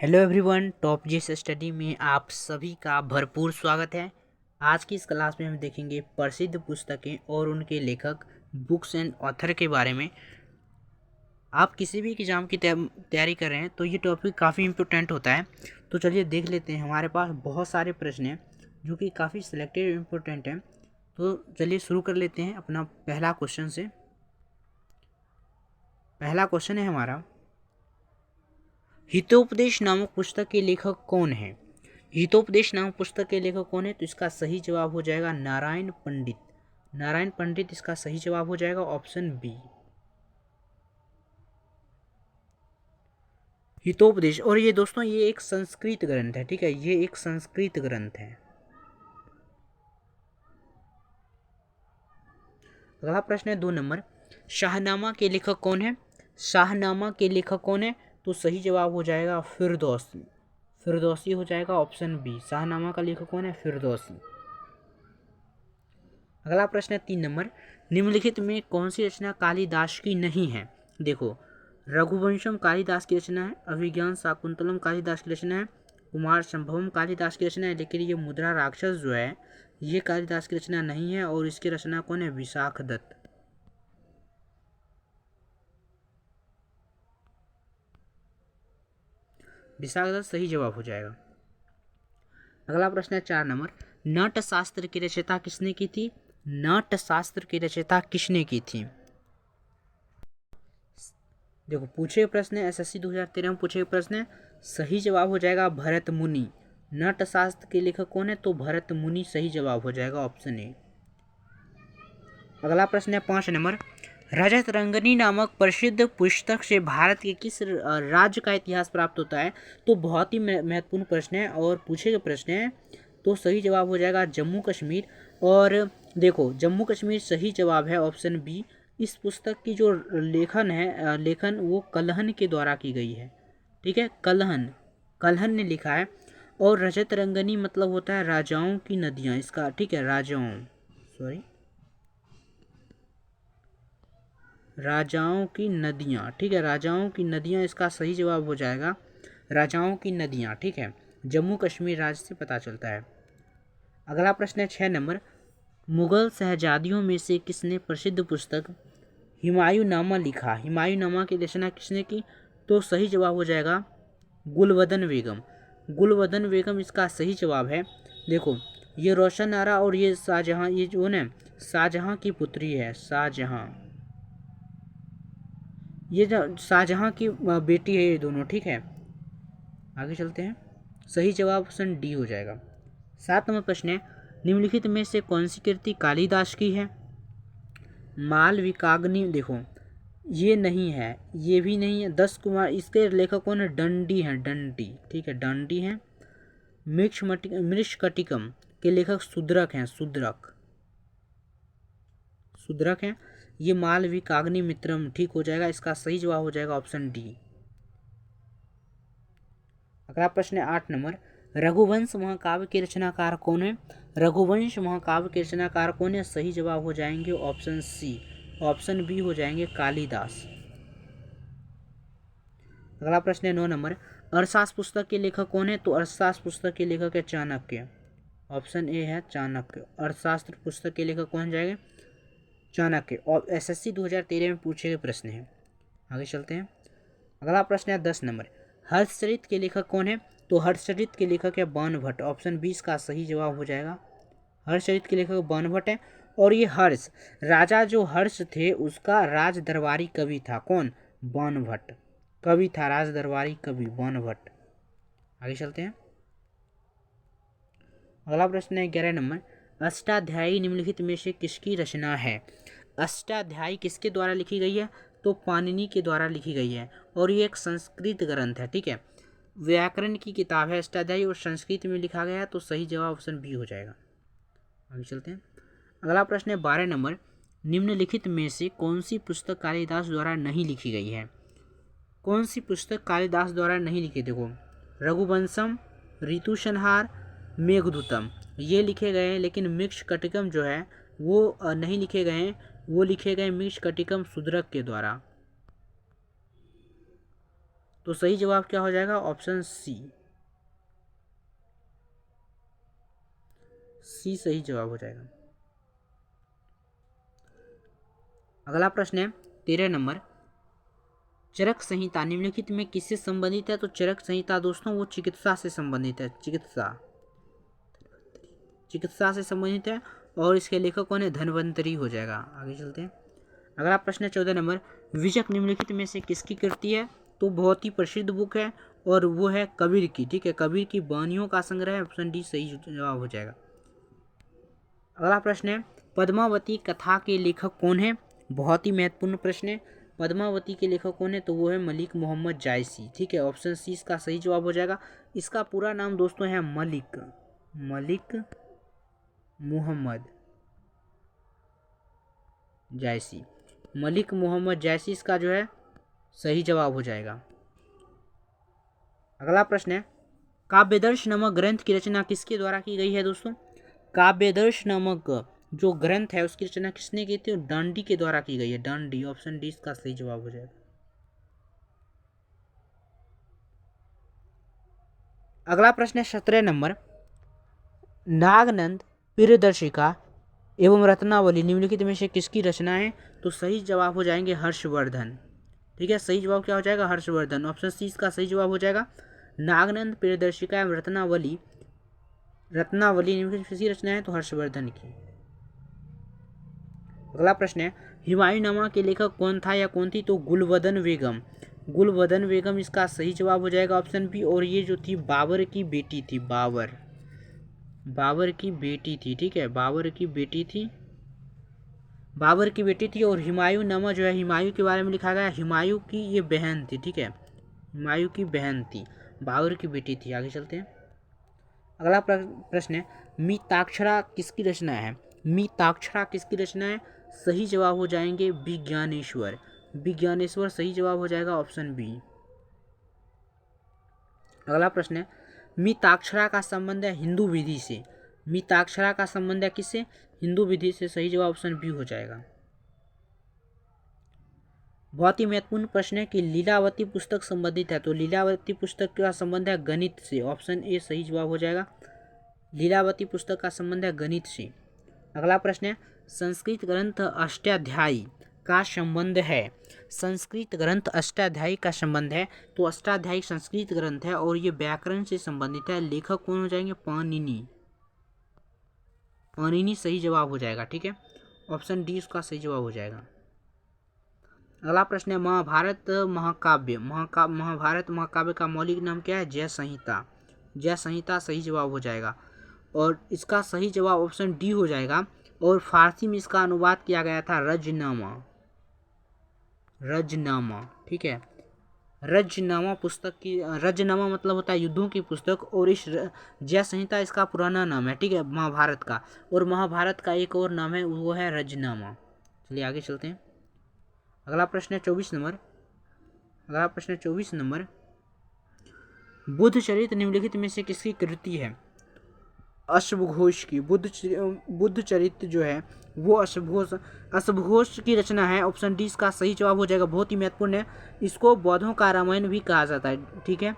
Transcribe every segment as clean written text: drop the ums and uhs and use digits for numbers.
Hello everyone, top GS study में आप सभी का भरपूर स्वागत है। आज की इस क्लास में हम देखेंगे प्रसिद्ध पुस्तकें और उनके लेखक, बुक्स एंड ऑथर के बारे में। आप किसी भी एग्जाम की तैयारी कर रहे हैं तो ये टॉपिक काफ़ी इम्पोर्टेंट होता है। तो चलिए देख लेते हैं। हमारे पास बहुत सारे प्रश्न हैं जो कि काफ़ी सिलेक्टेड इम्पोर्टेंट हैं। तो चलिए शुरू कर लेते हैं अपना पहला क्वेश्चन से। पहला क्वेश्चन है हमारा, हितोपदेश नामक पुस्तक के लेखक कौन है? हितोपदेश नामक पुस्तक के लेखक कौन है? तो इसका सही जवाब हो जाएगा नारायण पंडित। नारायण पंडित इसका सही जवाब हो जाएगा, ऑप्शन बी। हितोपदेश, और ये दोस्तों ये एक संस्कृत ग्रंथ है, ठीक है, ये एक संस्कृत ग्रंथ है। अगला प्रश्न है 2 नंबर, शाहनामा के लेखक कौन है? शाहनामा के लेखक कौन है? तो सही जवाब हो जाएगा फिरदौसी। फिरदौसी हो जाएगा, ऑप्शन बी। शाहनामा का लेखक कौन है? फिरदौसी। अगला प्रश्न है 3 नंबर, निम्नलिखित में कौन सी रचना कालिदास की नहीं है? देखो, रघुवंशम कालिदास की रचना है, अभिज्ञान शाकुंतलम कालिदास की रचना है, कुमार संभवम कालिदास की रचना है, लेकिन ये मुद्रा राक्षस जो है ये कालिदास की रचना नहीं है। और इसकी रचना कौन है? विशाख दत्त। विशाख दत्त सही जवाब हो जाएगा। अगला प्रश्न है 4 नंबर, नाट्य शास्त्र की रचयिता किसने की थी? नाट्य शास्त्र की रचयिता किसने की थी? देखो, पूछे प्रश्न है, एसएससी 2013 में पूछे प्रश्न है। सही जवाब हो जाएगा भरत मुनि। नाट्य शास्त्र के लेखक कौन है? तो भरत मुनि सही जवाब हो जाएगा, ऑप्शन ए। अगला प्रश्न है 5 नंबर, रजत रंगनी नामक प्रसिद्ध पुस्तक से भारत के किस राज्य का इतिहास प्राप्त होता है? तो बहुत ही महत्वपूर्ण प्रश्न है और पूछे गए प्रश्न है। तो सही जवाब हो जाएगा जम्मू कश्मीर। और देखो, जम्मू कश्मीर सही जवाब है, ऑप्शन बी। इस पुस्तक की जो लेखन वो कलहन के द्वारा की गई है, ठीक है, कलहन ने लिखा है। और रजत रंगनी मतलब होता है राजाओं की नदियाँ, इसका, ठीक है, राजाओं की नदियाँ, ठीक है, राजाओं की नदियाँ इसका सही जवाब हो जाएगा, राजाओं की नदियाँ, ठीक है, जम्मू कश्मीर राज्य से पता चलता है। अगला प्रश्न है 6 नंबर, मुगल शहजादियों में से किसने प्रसिद्ध पुस्तक हुमायूंनामा लिखा? हुमायूंनामा की रचना किसने की? तो सही जवाब हो जाएगा गुलबदन बेगम। गुलबदन बेगम इसका सही जवाब है। देखो, ये रोशन आरा और ये शाहजहां, ये जो है शाहजहां की पुत्री है, शाहजहां, ये जो शाहजहां की बेटी है, ये दोनों, ठीक है। आगे चलते हैं, सही जवाब ऑप्शन डी हो जाएगा। 7 नंबर प्रश्न है, निम्नलिखित में से कौन सी कृति कालिदास की है? मालविकाग्नि, देखो ये नहीं है, ये भी नहीं है। 10 कुमार, इसके लेखक कौन है? दंडी है, दंडी, ठीक है, दंडी है। मृच्छकटिकम के लेखक शूद्रक हैं, शूद्रक हैं। ये मालविकाग्नि मित्रम, ठीक हो जाएगा, इसका सही जवाब हो जाएगा ऑप्शन डी। अगला प्रश्न है 8 नंबर, रघुवंश महाकाव्य के रचनाकार कौन है? रघुवंश महाकाव्य के रचनाकार कौन है? सही जवाब हो जाएंगे ऑप्शन सी, ऑप्शन बी हो जाएंगे कालिदास। अगला प्रश्न है 9 नंबर, अरसास पुस्तक के लेखक कौन है? तो अरसास पुस्तक के लेखक है चाणक्य, ऑप्शन ए है चाणक्य। अर्थशास्त्र पुस्तक के लेखक कौन जाएगा? चाणक्य। और एसएससी 2013 में पूछे गए प्रश्न है। आगे चलते हैं। अगला प्रश्न है 10 नंबर, हर्षचरित के लेखक कौन है? तो हर्षचरित के लेखक है बाणभट्ट, ऑप्शन 20 का सही जवाब हो जाएगा। हर्षचरित के लेखक बाणभट्ट है। और ये हर्ष, राजा जो हर्ष थे उसका राज दरबारी कवि था, कौन? बाणभट्ट। कवि था, राज दरबारी कवि बाणभट्ट। आगे चलते हैं। अगला प्रश्न है 11 नंबर, अष्टाध्यायी निम्नलिखित में से किसकी रचना है? अष्टाध्यायी किसके द्वारा लिखी गई है? तो पाणिनि के द्वारा लिखी गई है। और ये एक संस्कृत ग्रंथ है, ठीक है, व्याकरण की किताब है अष्टाध्यायी, और संस्कृत में लिखा गया है। तो सही जवाब ऑप्शन बी हो जाएगा। आगे चलते हैं। अगला प्रश्न है 12 नंबर, निम्नलिखित में से कौन सी पुस्तक कालिदास द्वारा नहीं लिखी गई है? कौन सी पुस्तक कालिदास द्वारा नहीं लिखी? देखो, रघुवंशम, ऋतुसंहार, मेघदूतम ये लिखे गए हैं, लेकिन मृच्छकटिकम जो है वो नहीं लिखे गए हैं। वो लिखे गए मृच्छकटिकम शूद्रक के द्वारा। तो सही जवाब क्या हो जाएगा? ऑप्शन सी, सी सही जवाब हो जाएगा। अगला प्रश्न है 13 नंबर, चरक संहिता निम्नलिखित में किससे संबंधित है? तो चरक संहिता दोस्तों वो चिकित्सा से संबंधित है, चिकित्सा से संबंधित है, और इसके लेखक कौन है? धन्वंतरी हो जाएगा। आगे चलते हैं। अगला प्रश्न है 14 नंबर, विजक निम्नलिखित में से किसकी कृति है? तो बहुत ही प्रसिद्ध बुक है और वो है कबीर की, ठीक है, कबीर की वाणियों का संग्रह है। ऑप्शन डी सही जवाब हो जाएगा। अगला प्रश्न है पद्मावती कथा के लेखक कौन है? बहुत ही महत्वपूर्ण प्रश्न है। पद्मावती के लेखक कौन है? तो वो है मलिक मोहम्मद जायसी, ठीक है। ऑप्शन सी इसका सही जवाब हो जाएगा। इसका पूरा नाम दोस्तों है मलिक मोहम्मद जायसी। मलिक मोहम्मद जायसी इसका जो है सही जवाब हो जाएगा। अगला प्रश्न है काव्यदर्श नामक ग्रंथ की रचना किसके द्वारा की गई है? दोस्तों काव्यदर्श नामक जो ग्रंथ है उसकी रचना किसने की थी? डांडी के द्वारा की गई है, डांडी। ऑप्शन डी इसका सही जवाब हो जाएगा। अगला प्रश्न है 17 नंबर, नागनंद प्रियदर्शिका एवं रत्नावली निम्नलिखित में से किसकी रचना है? तो सही जवाब हो जाएंगे हर्षवर्धन, ठीक है। सही जवाब क्या हो जाएगा? हर्षवर्धन। ऑप्शन सी इसका सही जवाब हो जाएगा। नागनंद प्रियदर्शिका एवं रत्नावली निम्नलिखित किसकी रचना है? तो हर्षवर्धन की। अगला प्रश्न है हुमायूंनामा के लेखक कौन था या कौन थी? तो गुलबदन बेगम इसका सही जवाब हो जाएगा। Option B. और ये जो थी बाबर की बेटी थी, बाबर की बेटी थी, ठीक है, बाबर की बेटी थी। और हुमायूंनामा जो है हुमायूं के बारे में लिखा गया, हुमायूं की ये बहन थी, ठीक है, हुमायूं की बहन थी, बाबर की बेटी थी। आगे चलते हैं। अगला प्रश्न है मिताक्षरा किसकी रचना है? सही जवाब हो जाएंगे विज्ञानेश्वर सही जवाब हो जाएगा। Option B. अगला प्रश्न है मिताक्षरा का संबंध है हिंदू विधि से, किससे? हिंदू विधि से। सही जवाब ऑप्शन बी हो जाएगा। बहुत ही महत्वपूर्ण प्रश्न है कि लीलावती पुस्तक संबंधित है, तो लीलावती पुस्तक का संबंध है गणित से। ऑप्शन ए सही जवाब हो जाएगा। लीलावती पुस्तक का संबंध है गणित से। अगला प्रश्न है संस्कृत ग्रंथ अष्टाध्यायी का संबंध है, तो अष्टाध्यायी संस्कृत ग्रंथ है और ये व्याकरण से संबंधित है। लेखक कौन हो जाएंगे? पाणिनि सही जवाब हो जाएगा, ठीक है। ऑप्शन डी उसका सही जवाब हो जाएगा। अगला प्रश्न है महाभारत महाकाव्य का मौलिक नाम क्या है? जय संहिता सही जवाब हो जाएगा। और इसका सही जवाब ऑप्शन डी हो जाएगा। और फारसी में इसका अनुवाद किया गया था रजनामा, ठीक है। रजनामा मतलब होता है युद्धों की पुस्तक, और इस जय संहिता इसका पुराना नाम है, ठीक है, महाभारत का। और महाभारत का एक और नाम है, वो है रजनामा। चलिए आगे चलते हैं। अगला प्रश्न है 24 नंबर, बुद्ध चरित्र निम्नलिखित में से किसकी कृति है? अश्वघोष की। बुद्ध चरित्र जो है वो अश्वघोष की रचना है। ऑप्शन डी इसका सही जवाब हो जाएगा। बहुत ही महत्वपूर्ण है। इसको बौद्धों का रामायण भी कहा जाता है, ठीक है,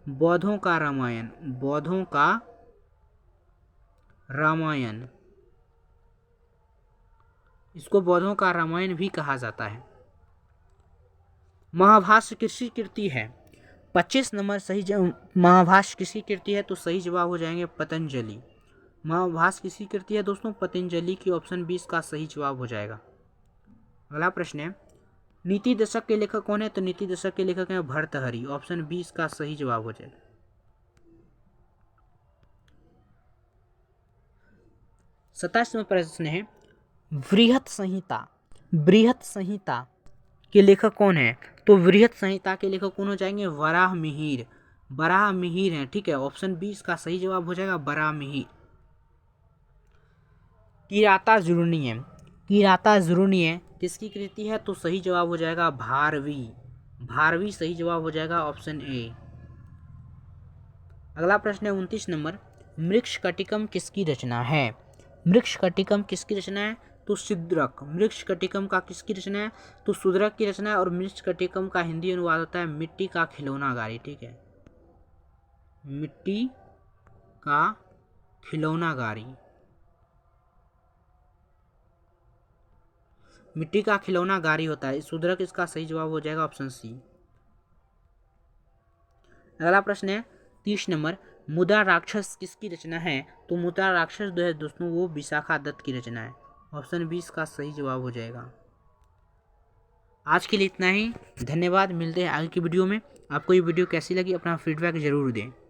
बौद्धों का रामायण इसको बौद्धों का रामायण भी कहा जाता है। महाभाष्य किसकी कृति है? 25 नंबर महाभाष्य किसकी कृति है? तो सही जवाब हो जाएंगे पतंजलि। महाभाष्य किसकी कृति है दोस्तों? पतंजलि की। ऑप्शन 20 का सही जवाब हो जाएगा। अगला प्रश्न है नीति दशक के लेखक कौन है? तो नीति दशक के लेखक हैं भर्तृहरि। ऑप्शन 20 का सही जवाब हो जाएगा। 27वां प्रश्न है बृहत संहिता के लेखक कौन है? तो बृहत संहिता के लेखक कौन हो जाएंगे? वराहमिहिर हैं, ठीक है। ऑप्शन 20 का सही जवाब हो जाएगा वराहमिहिर। किराता जुर्नी है किसकी कृति है? तो सही जवाब हो जाएगा भारवी सही जवाब हो जाएगा। Option A. अगला प्रश्न है 29 नंबर, मृक्षकटिकम किसकी रचना है? तो सिद्रक। मृच्छकटिकम का किसकी रचना है? तो शूद्रक की रचना है। और मृच्छकटिकम का हिंदी अनुवाद होता है मिट्टी का खिलौना गाड़ी। ठीक है, मिट्टी का खिलौना गाड़ी। मिट्टी का खिलौना गाड़ी होता है। शूद्रक इसका सही जवाब हो जाएगा ऑप्शन सी। अगला प्रश्न है 30 नंबर, मुद्रा राक्षस किसकी रचना है? तो मुद्रा राक्षस जो है दोस्तों वो विशाखा दत्त की रचना है। ऑप्शन 20 का सही जवाब हो जाएगा। आज के लिए इतना ही, धन्यवाद। मिलते हैं आगे की वीडियो में। आपको ये वीडियो कैसी लगी अपना फीडबैक जरूर दें।